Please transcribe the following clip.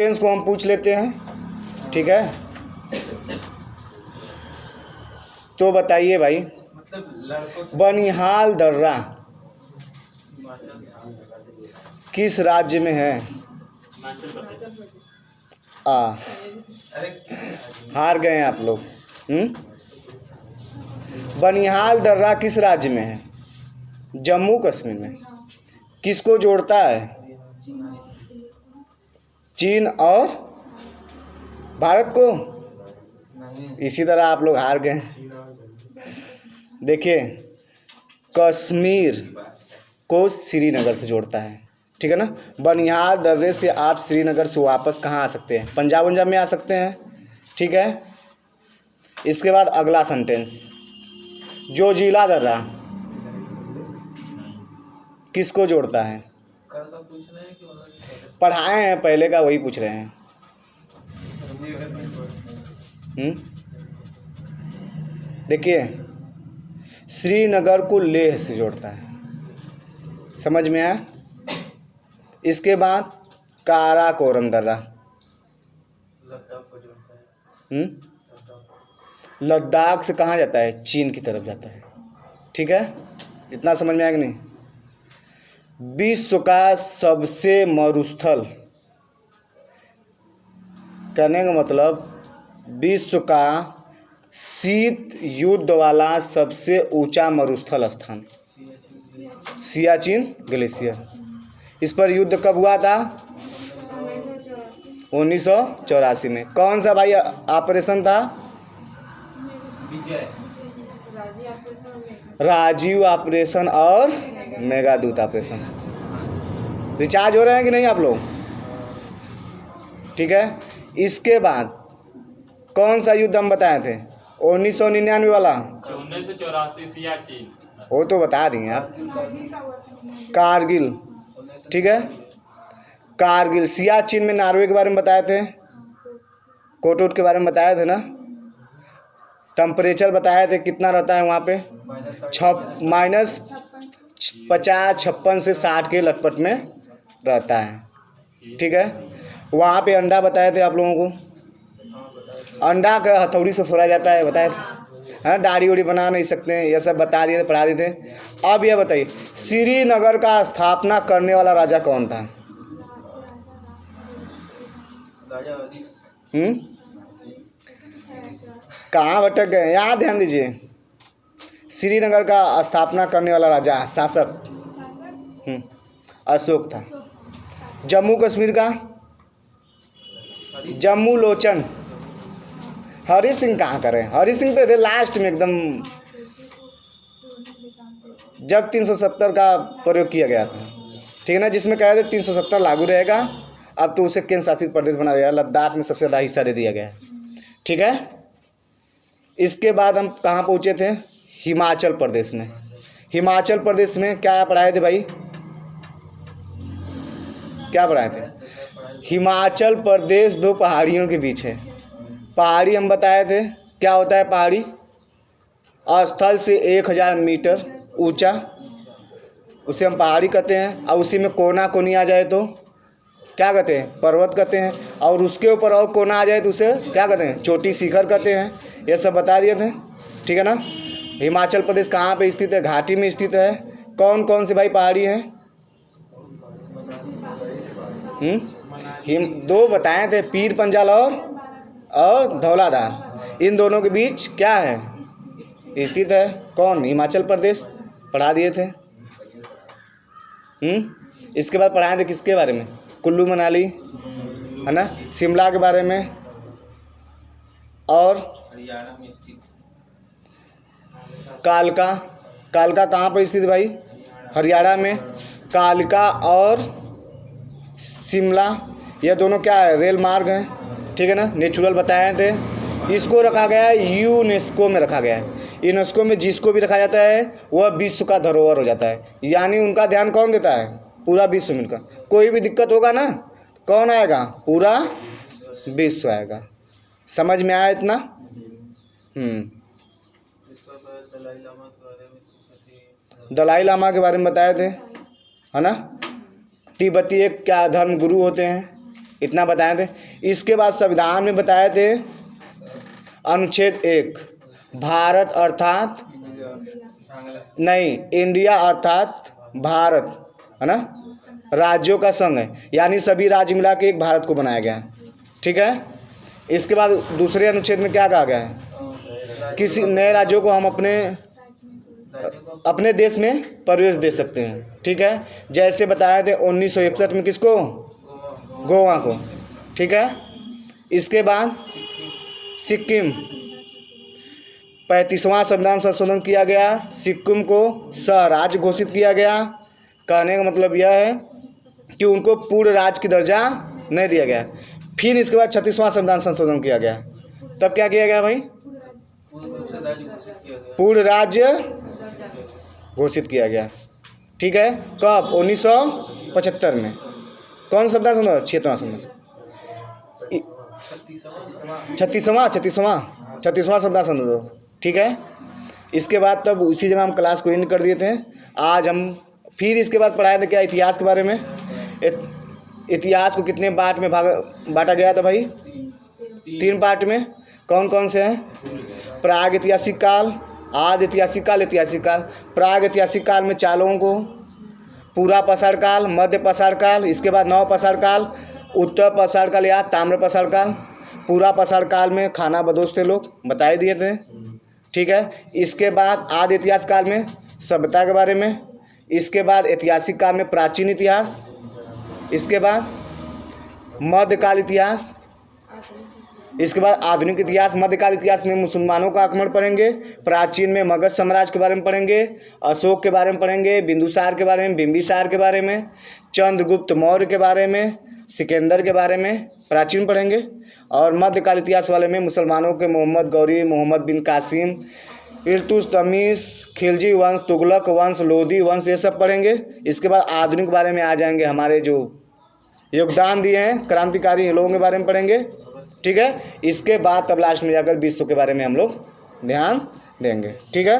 Sentence को हम पूछ लेते हैं, ठीक है। तो बताइए भाई, बनिहाल दर्रा किस राज्य में है? हार गए हैं आप लोग। बनिहाल दर्रा किस राज्य में है? जम्मू कश्मीर में। किसको जोड़ता है? चीन और भारत को। इसी तरह आप लोग हार गए। देखिए, कश्मीर को श्रीनगर से जोड़ता है, ठीक है ना। बनिहाल दर्रे से आप श्रीनगर से वापस कहाँ आ सकते हैं? पंजाब में आ सकते हैं, ठीक है। इसके बाद अगला सेंटेंस, जोजिला दर्रा किसको जोड़ता है? पढ़ाए हैं पहले का, वही पूछ रहे हैं। देखिए, श्रीनगर को लेह से जोड़ता है, समझ में आया। इसके बाद काराकोरम दर्रा लद्दाख से कहाँ जाता है? चीन की तरफ जाता है, ठीक है। इतना समझ में आया कि नहीं? विश्व का सबसे मरुस्थल, कहने का मतलब विश्व का शीत युद्ध वाला सबसे ऊंचा मरुस्थल स्थान सियाचिन ग्लेशियर। इस पर युद्ध कब हुआ था? 1984 में। कौन सा भाई ऑपरेशन था? राजीव ऑपरेशन और मेघादूत ऑपरेशन। रिचार्ज हो रहे हैं कि नहीं आप लोग? ठीक है। इसके बाद कौन सा युद्ध हम बताए थे? 1999 वाला, 1984 सियाचिन, वो तो बता देंगे आप। कारगिल, ठीक है। कारगिल, सियाचिन में नॉर्वे के बारे में बताए थे, कोटोट के बारे में बताए थे ना। टेम्परेचर बताए थे कितना रहता है वहाँ पे, -50-56 से 60 के लटपट में रहता है, ठीक है। वहाँ पे अंडा बताए थे आप लोगों को, अंडा का हथौड़ी से फोड़ा जाता है, बताए थे, है ना। दाढ़ी उड़ी बना नहीं सकते हैं, ये सब बता दिए थे, पढ़ा दिए थे। अब ये बताइए, श्रीनगर का स्थापना करने वाला राजा कौन था? कहाँ भटक गए? यहाँ ध्यान दीजिए। श्रीनगर का स्थापना करने वाला राजा, शासक अशोक था। जम्मू कश्मीर का जम्मू लोचन, हरि सिंह कहाँ करें? हरि सिंह तो थे लास्ट में एकदम, जब 370 का प्रयोग किया गया था, ठीक है ना, जिसमें कह रहे थे 370 लागू रहेगा। अब तो उसे केंद्र शासित प्रदेश बना दिया, लद्दाख में सबसे ज़्यादा हिस्सा दे दिया गया है, ठीक है। इसके बाद हम कहाँ पहुँचे थे? हिमाचल प्रदेश में। हिमाचल प्रदेश में क्या पढ़ाए थे भाई? क्या पढ़ाए थे? हिमाचल प्रदेश दो पहाड़ियों के बीच है। पहाड़ी हम बताए थे, क्या होता है पहाड़ी? स्थल से 1000 मीटर ऊंचा, उसे हम पहाड़ी कहते हैं। और उसी में कोना कोनी आ जाए तो क्या कहते हैं? पर्वत कहते हैं। और उसके ऊपर और कोना आ जाए तो उसे क्या कहते हैं? चोटी, शिखर कहते हैं। ये सब बता दिए थे, ठीक है ना। हिमाचल प्रदेश कहाँ पे स्थित है? घाटी में स्थित है। कौन कौन से भाई पहाड़ी हैं? दो बताए थे, पीर पंजाल और धौलाधार। इन दोनों के बीच क्या है? स्थित है। कौन? हिमाचल प्रदेश, पढ़ा दिए थे। इसके बाद पढ़ाए थे किसके बारे में? कुल्लू मनाली, है ना, शिमला के बारे में। और हरियाणा में स्थित कालका, कालका कहाँ पर स्थित है भाई? हरियाणा में। कालका और शिमला, यह दोनों क्या है? रेल मार्ग हैं, ठीक है ना। नेचुरल बताए थे। इसको रखा गया है यूनेस्को में, रखा गया है। यूनेस्को में जिसको भी रखा जाता है वह विश्व का धरोहर हो जाता है। यानी उनका ध्यान कौन देता है? पूरा विश्व मिलकर। कोई भी दिक्कत होगा ना, कौन आएगा? पूरा विश्व आएगा। समझ में आया इतना? दलाई लामा के बारे में बताए थे, है ना। तिब्बती एक क्या धर्म गुरु होते हैं, इतना बताए थे। इसके बाद संविधान में बताए थे अनुच्छेद 1 भारत अर्थात नहीं, इंडिया अर्थात भारत है ना, राज्यों का संघ है, यानी सभी राज्य मिला के एक भारत को बनाया गया है। ठीक है। इसके बाद दूसरे अनुच्छेद में क्या कहा गया है, किसी नए राज्यों को हम अपने देश में प्रवेश दे सकते हैं। ठीक है। जैसे बताए थे 1961 में किसको, गोवा को। ठीक है। इसके बाद सिक्किम 35वां संविधान संशोधन किया गया, सिक्किम को सहराज्य घोषित किया गया। कहने का मतलब यह है कि उनको पूर्ण राज्य की दर्जा नहीं दिया गया। फिर इसके बाद 36वां संविधान संशोधन किया गया। तब क्या किया गया भाई, पूर्ण राज्य घोषित किया गया। ठीक है। कब, 1975 में। कौन संविधान संशोधन, 76वां संविधान, 36वां संविधान संशोधन। ठीक है। इसके बाद तब उसी जगह हम क्लास को एंड कर दिए थे। आज हम फिर इसके बाद पढ़ाए थे क्या, इतिहास के बारे में। इतिहास को कितने पार्ट में बांटा गया था भाई, 3 पार्ट में। कौन कौन से हैं, प्राग ऐतिहासिक काल, आदि ऐतिहासिक काल, ऐतिहासिक काल। प्राग ऐतिहासिक काल में 4 लोगों को, पूरा पाषाण काल, मध्य पाषाण काल, इसके बाद नव पाषाण काल, उत्तर पाषाण काल या ताम्र पाषाण काल। पूरा पाषाण काल में खाना बदोश थे लोग, बताए दिए थे। ठीक है। इसके बाद आदि इतिहास काल में सभ्यता के बारे में। इसके बाद ऐतिहासिक काल में प्राचीन इतिहास। इसके बाद मध्यकाल इतिहास। इसके बाद आधुनिक इतिहास। मध्यकाल इतिहास में मुसलमानों का आक्रमण पढ़ेंगे। प्राचीन में मगध साम्राज्य के बारे में पढ़ेंगे, अशोक के बारे में पढ़ेंगे, बिंदुसार के बारे में, बिंबिसार के बारे में, चंद्रगुप्त मौर्य के बारे में, सिकंदर के बारे में प्राचीन पढ़ेंगे। और मध्यकाल इतिहास वाले में मुसलमानों के मोहम्मद गौरी, मोहम्मद बिन कासिम, इल्तुतमिश, खिलजी वंश, तुगलक वंश, लोधी वंश, ये सब पढ़ेंगे। इसके बाद आधुनिक बारे में आ जाएंगे, हमारे जो योगदान दिए हैं क्रांतिकारी लोगों के बारे में पढ़ेंगे। ठीक है। इसके बाद तब लास्ट में जाकर विश्व के बारे में हम लोग ध्यान देंगे। ठीक है।